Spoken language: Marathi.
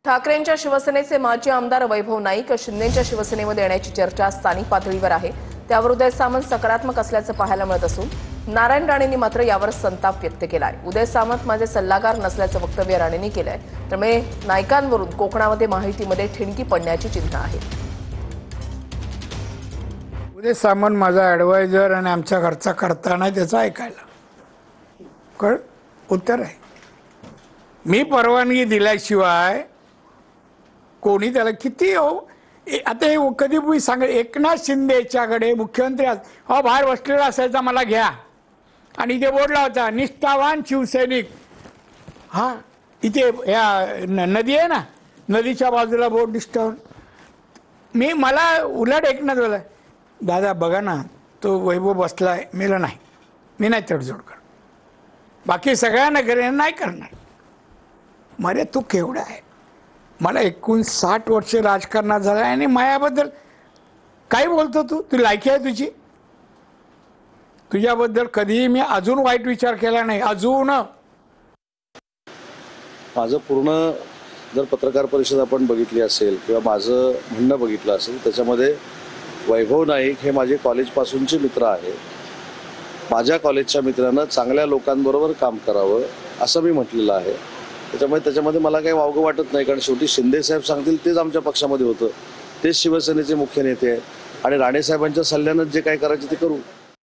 ठाकरेंच्या शिवसेनेचे माजी आमदार वैभव नाईक शिंदेच्या शिवसेनेमध्ये येण्याची चर्चा स्थानिक पातळीवर आहे। त्यावर उदय सामंत सकारात्मक असल्याचं पाहायला मिळत असून नारायण राणेंनी मात्र यावर संताप व्यक्त केलाय। उदय सामंत माझे सल्लागार नसल्याचं वक्तव्य राणेंनी केलंय। त्यामुळे नाईकांवरून कोकणामध्ये माहितीमध्ये ठिणगी पडण्याची चिंता आहे। उदय सामंत माझा ॲडवायझर आणि आमच्या घरचा करता नाही त्याचं ऐकायला कळ उत्तर आहे। मी परवानगी दिल्याशिवाय कोणी त्याला किती आता हे कधी मी सांगेल एकनाथ शिंदेच्याकडे मुख्यमंत्री बाहेर बसलेला असायचा मला घ्या आणि इथे बोर्ड लावता निष्ठावान शिवसैनिक। हा इथे या नदी आहे ना नदीच्या बाजूला बोर्ड निष्ठावान। मला उलट एकनाथ बोला दादा बघा ना तो वैभव बसलाय मेला नाही मी नाही तडजोड कर बाकी सगळ्यांना करेन नाही करणार। मरे तू केवढा आहे मला 59 वर्ष राजकारणात झालं आणि मायाबद्दल काय बोलतो तू लायकी आहे तुझी तुझ्याबद्दल कधीही मी अजून वाईट विचार केला नाही अजून। माझं पूर्ण जर पत्रकार परिषद आपण बघितली असेल किंवा माझं म्हणणं बघितलं असेल त्याच्यामध्ये वैभव नाईक हे माझे कॉलेजपासूनचे मित्र आहे। माझ्या कॉलेजच्या मित्रांना चांगल्या लोकांबरोबर काम करावं असं मी म्हटलेलं आहे। त्याच्यामध्ये मला काही वावगं वाटत नाही कारण शेवटी शिंदे साहेब सांगतील तेच आमच्या पक्षामध्ये होतं तेच शिवसेनेचे मुख्य नेते आहेत आणि राणे साहेबांच्या सल्ल्यानं जे काही करायचं ते करू।